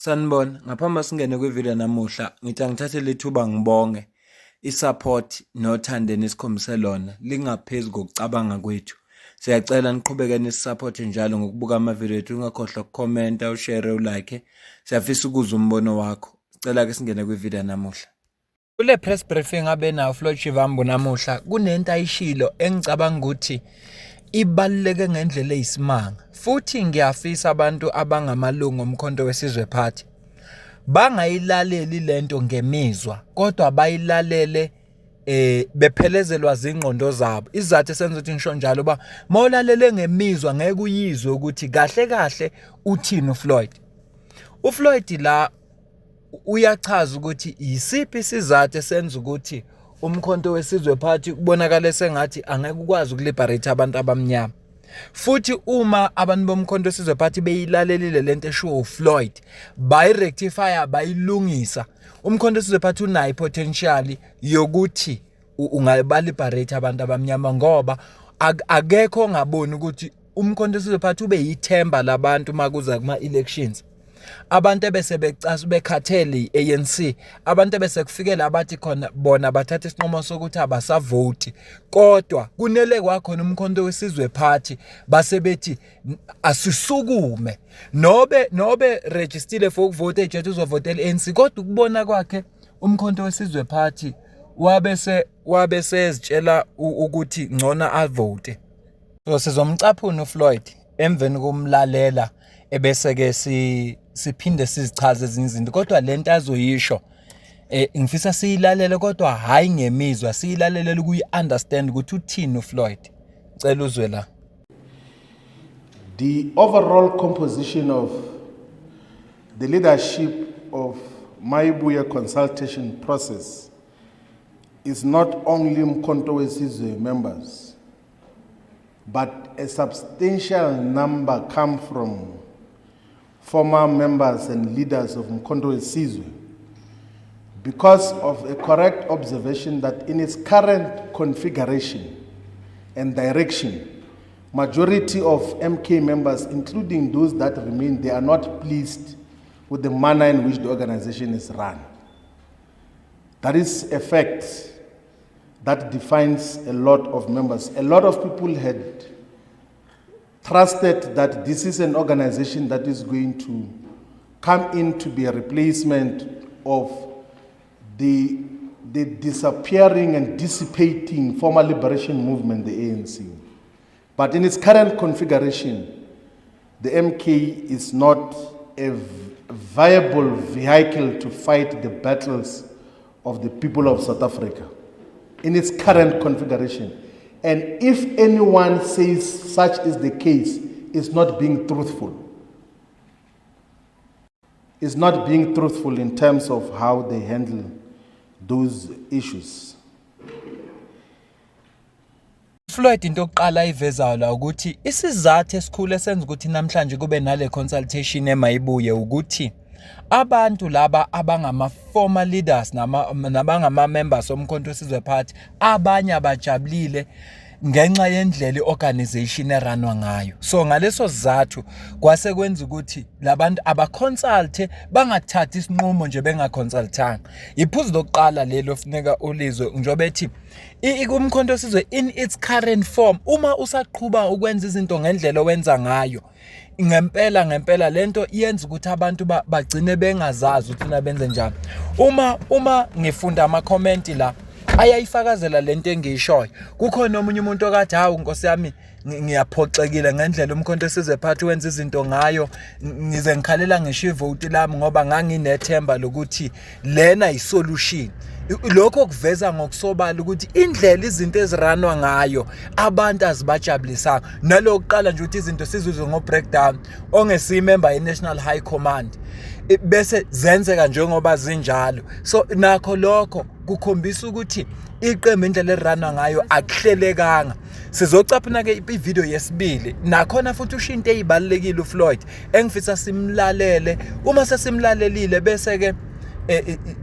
Sanibona, ngaphambi singene kwivideo namuhla, ngithi angithathe lethuba ngibonge i-support nothando enikhombise lona lingaphezu kokucabanga kwethu. Siyacela niqhubeke nisisupport njalo ngokubuka amavideo ethu, ungakhohlwa ukukhomenta, ushare, ulike. Siyafisa ukuzwa umbono wakho. Sicela ke singene kwivideo namuhla. Kule press briefing abe nayo Floyd Shivambu namuhla, kunento ayishilo engicabanga ukuthi ibaluleke ngendlela eyisimanga. Futhi ngiyafisa abantu abangamalungu omkhonto wesizwe party bangayilaleli lento ngemizwa, kodwa bayilalele bephelezelwa zingqondo zabo. Izathu esenza ukuthi ngisho njalo ba mawulalele ngemizwa ngeke uyizwe ukuthi kahle kahle uthini uFloyd. uFloyd la uyachaza ukuthi yisiphi isizathu esenza ukuthi umkhonto wesizwe party kubonakala sengathi angeke ukwazi ukuliberate abantu abamnyama. Futhi uma abantu bomkhonto wesizwe party beyilalelile lento eshiwo uFloyd, bayirectify, bayilungisa, umkhonto wesizwe party unayo potential yokuthi ungabaliberate abantu abamnyama, ngoba akekho ongaboni ukuthi umkhonto wesizwe party ube yithemba labantu makuza kuma elections. Abantu ebese becasa bekhathele iANC, abantu ebese kufikela abathi khona bona bathatha isinqumo sokuthi abasavoti, kodwa kunele kwakhona umkhonto wesizwe party basebethi asisukume nobe registered for ukuvota ejethi uzovotela iANC, kodwa ukubona kwakhe umkhonto wesizwe party wabese ezitshela ukuthi ngcona avote. So sizomcaphuna uFloyd emveni kumlalela ebese ke siphinde sizichaze ezinye izinto, kodwa lento azoyisho ngifisa siyilalele, kodwa hayi ngemizwa, siyilalele ukuyi-understand ukuthi uthini uFloyd. Cela uzwe la. The overall composition of the leadership of Mayibuye consultation process is not only Umkhonto weSizwe members, but a substantial number come from former members and leaders of Umkhonto weSizwe, because of a correct observation that in its current configuration and direction, majority of MK members, including those that remain, they are not pleased with the manner in which the organization is run. That is a fact that defines a lot of members. A lot of people had trusted that this is an organization that is going to come in to be a replacement of the disappearing and dissipating former liberation movement, the ANC. But in its current configuration, the MK is not a viable vehicle to fight the battles of the people of South Africa in its current configuration. And if anyone says such is the case, it's not being truthful. It's not being truthful in terms of how they handle those issues. Floyd into yokuqala ivezayo la ukuthi isizathu esikhulu esenza ukuthi namhlanje kube nale consultation eMayibuye ukuthi abantu laba abangama former leaders nabangama members omkhonto wesizwe party abanye abajabulile ngenxa yendlela iorganization eranwa ngayo. So ngaleso sizathu kwase kwenza ukuthi labantu abaconsulte bangathathi isinqumo nje bengaconsultanga. Iphuzu lokuqala lelo funeka ulizwe njobe ethi umkhonto wesizwe in its current form, uma usaqhubha ukwenza izinto ngendlela owenza ngayo, ngempela lento iyenza ukuthi abantu bagcine bengazazi ukuthi nabenze njani. Uma ngifunda ama comment la ayayifakazela lento engiyishoyo, kukhona omunye umuntu okathi hawu Nkosi yami ngiyaphoxekile ngendlela umkhonto wesizwe party wenza izinto ngayo, ngize ngikhalela ngisho ivote lami ngoba nganginethemba lokuthi lena isolution. Lokho kuveza ngokusobala ukuthi indlela izinto eziranwa ngayo abantu azibajabulisanga. Nalokuqala nje ukuthi izinto sizizwe ngo-breakdown ongesiyimember ye-National High Command bese zenzeka njengoba zinjalo. So nakho lokho kukhombisa ukuthi iqembu indlela eranwa ngayo akuhlelekanga. Sizocaphuna ke ivideo yesibili nakhona futhi ushinto ezibalekile uFloyd engifisa simlalele. Uma sesimlalelile bese ke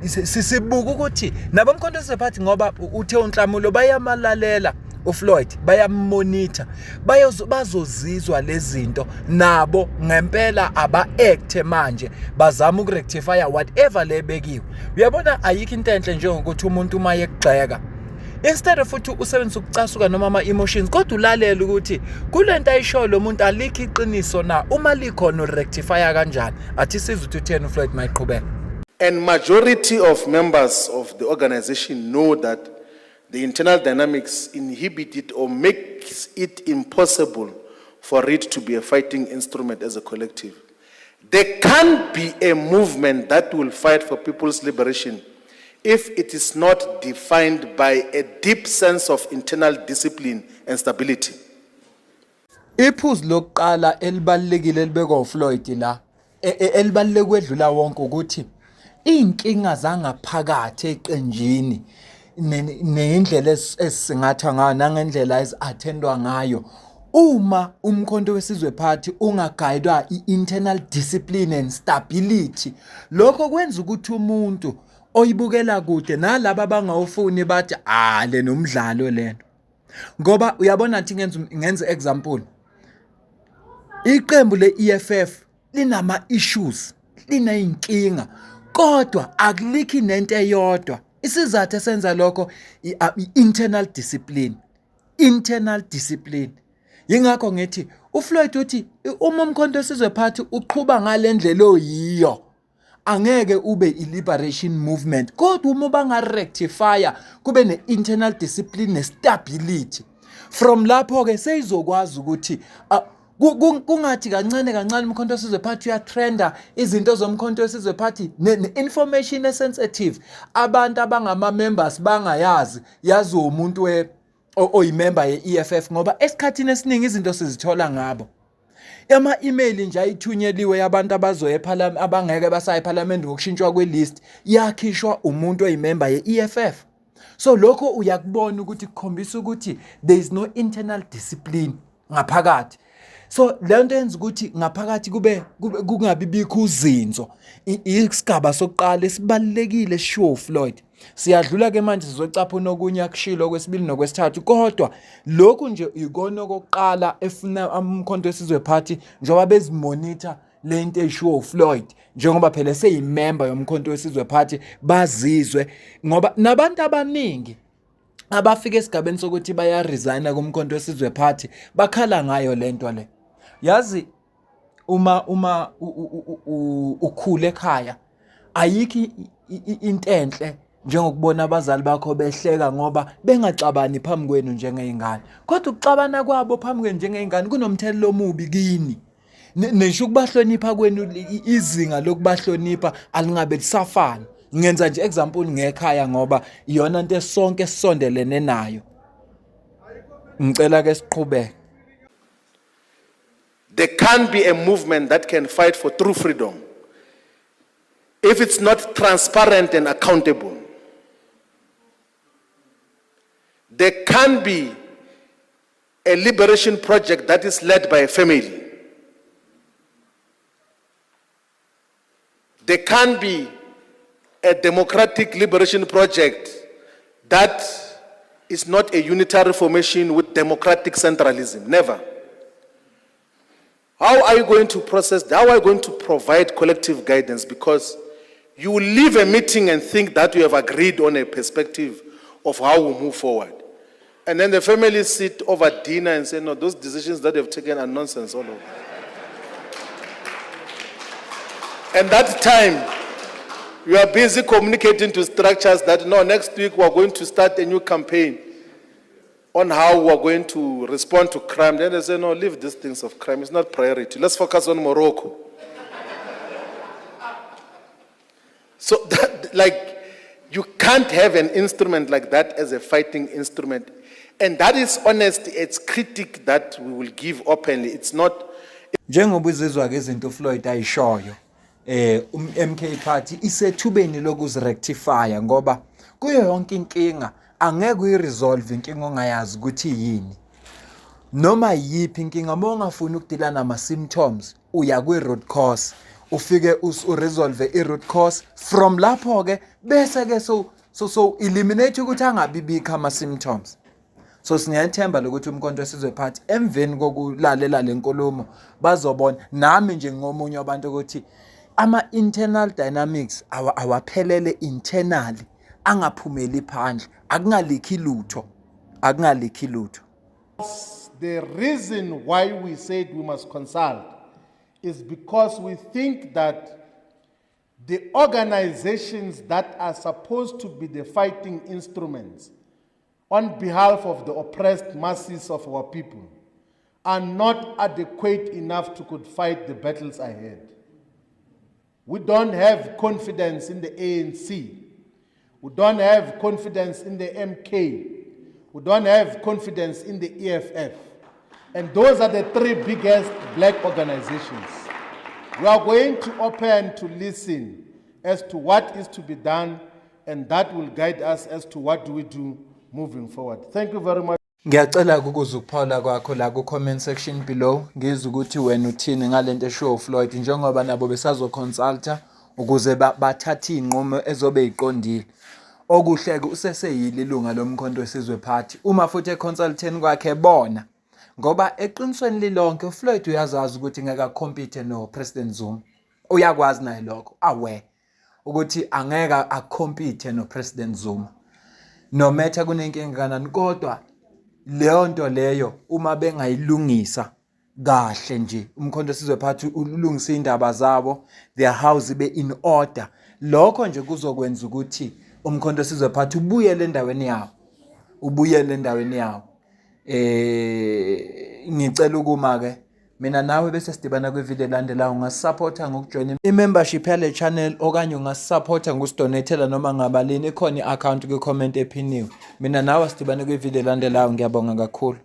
sisibuka ukuthi nabomkhonto wesizwe party ngoba uthe uNhlamulo bayamalalela uFloyd bayamonitor bazozizwa lezinto nabo ngempela aba-act manje bazama ukurectify whatever lebekiwe. Uyabona ayikho into enhle njengokuthi umuntu uma yekugxeka instead of ukuthi usebenzise ukucasuka noma ama-emotions kodwa ulalela ukuthi kulento ayishoyo lo muntu alikho iqiniso na, uma likhona urectifya kanjani. Athi sizwe ukuthi utheni uFloyd mayiqhubeka. And majority of members of the organization know that the internal dynamics inhibit it or makes it impossible for it to be a fighting instrument as a collective. There can't be a movement that will fight for people's liberation if it is not defined by a deep sense of internal discipline and stability. Iphuzu lokuqala elibalekile elibekwa uFloyd la elibaleke kwedlula wonke ukuthi inkinga zangaphakathi eqenjini nendlela esisingatha ngayo nangendlela ezi-attendwa ngayo uma umkhonto wesizwe party ungaguidwa i-internal discipline and stability, lokho kwenza ukuthi umuntu oyibukela kude nalabo abangawufuni bathi le nomdlalo lento. Ngoba uyabona athi ngenze example, iqembu le-EFF linama issues, linayinkinga kodwa akulikho nento eyodwa. Isizathu esenza lokho i-internal discipline. Yingakho ngithi uFloyd uthi uma umkhonto wesizwe party uqhuba ngalendlela oyiyo angeke ube i-liberation movement, kodwa uma bangarectify kube ne-internal discipline ne-stability, from lapho ke seyizokwazi ukuthi kungathi kancane umkhonto wesizwe party uyatrenda izinto zomkhonto wesizwe party ne-information esensitive abantu abangama-members bangayazi yazi umuntu oyimember ye-EFF, ngoba esikhathini esiningi izinto sizithola ngabo. Ama-email nje ayithunyeliwe yabantu abazoya abangeke basaya eParliament ngokushintshwa kwelist yakhishwa umuntu oyimember ye-EFF. So lokho uyakubona ukuthi kukhombisa ukuthi there is no internal discipline ngaphakathi. So lento yenza ukuthi ngaphakathi kungabi bikho uzinzo. Isigaba sokuqala esibalekile sure uFloyd. Siyadlula ke manje sizocapha nokunye akushilo kwesibili nokwesithathu, kodwa lokhu nje ikona okokuqala efuna umkhonto wesizwe party njengoba bezimonitor lento eshiwo uFloyd njengoba phela seyimember yomkhonto wesizwe party bazizwe, ngoba nabantu abaningi abafika esigabeni sokuthi baya resign kumkhonto wesizwe party bakhala ngayo lento le. Yazi uma ukhule ekhaya ayikho into enhle njengokubona abazali bakho behleka ngoba bengaxabani phambi kwenu njengeyingane, kodwa ukuxabana kwabo phambi kwenu njengeyingane kunomthelelo omubi kini. Nisho ukubahlonipha kwenu, izinga lokubahlonipha alingabe lisafana. Ngenza nje example ngekhaya ngoba iyona into sonke esondelene nayo. Ngicela ke siqhubeke. There can't be a movement that can fight for true freedom if it's not transparent and accountable. There can't be a liberation project that is led by a family. There can't be a democratic liberation project that is not a unitary formation with democratic centralism. Never. How are you going to process, how are you going to provide collective guidance? Because you will leave a meeting and think that you have agreed on a perspective of how we move forward. And then the family sit over dinner and say, no, those decisions that you've taken are nonsense all over. And that time, you are busy communicating to structures that, no, next week we are going to start a new campaign on how we are going to respond to crime. Then they say, no, leave these things of crime. It's not priority. Let's focus on Morocco. So, you can't have an instrument like that as a fighting instrument. And that is honesty. It's critique that we will give openly. It's not... Njengoba izizwa ke izinto uFloyd ayishoyo, MK party isethubeni lokuzirectify ngoba kuyo yonke inkinga angeke uyiresolve inkinga ongayazi ukuthi yini. Noma yipi inkinga uma ungafuni ukudila nama symptoms uya kwi root cause, ufike uresolve i root cause, from lapho ke bese ke so eliminate ukuthi angabibikho ama symptoms. So singethemba lokuthi umkhonto wesizwe party emveni kokulalela lenkulumo bazobona nami nje ngomunye wabantu ukuthi ama-internal dynamics awaphelele internally angaphumeli phandle akungalikhi lutho. The reason why we said we must consult is because we think that the organizations that are supposed to be the fighting instruments on behalf of the oppressed masses of our people are not adequate enough to could fight the battles ahead. We don't have confidence in the ANC. We don't have confidence in the MK. We don't have confidence in the EFF. And those are the three biggest black organizations. We are going to open to listen as to what is to be done, and that will guide us as to what do we do moving forward. Thank you very much. Ngiyacela ukuza ukuphawula kwakho la ku-comment section below ngizwe ukuthi wena uthini ngalento eshiwo uFloyd njengoba nabo besazoconsulta ukuze bathathe iy'nqumo ezobe yiqondile. Okuhle-ke useseyile ilunga lomkhonto wesizwe party uma futhi econsulteni kwakhe bona ngoba eqinisweni lilonke uFloyd uyazazi ukuthi ngeke akhompithe no-President Zuma. Uyakwazi naye lokho aware ukuthi angeke akhompithe no-President Zuma. No matter kunenkinga kanani kodwa leyo nto leyo uma bengayilungisa kahle nje umkhonto wesizwe party ulungisa indaba zabo, their house ibe in order, lokho nje kuzokwenza ukuthi umkhonto wesizwe party ubuyele endaweni yawo. Ngicela ukuma-ke mina nawe bese sidibana kwivideo elandelayo. Ungasupporta ngokujoyina i-membership yale channel okanye ungasupporta ngokusidonatela noma ngabalini. Ikhona i-account kwi-comment ephiniwe. Mina nawe sidibane kwivideo elandelayo. Ngiyabonga kakhulu.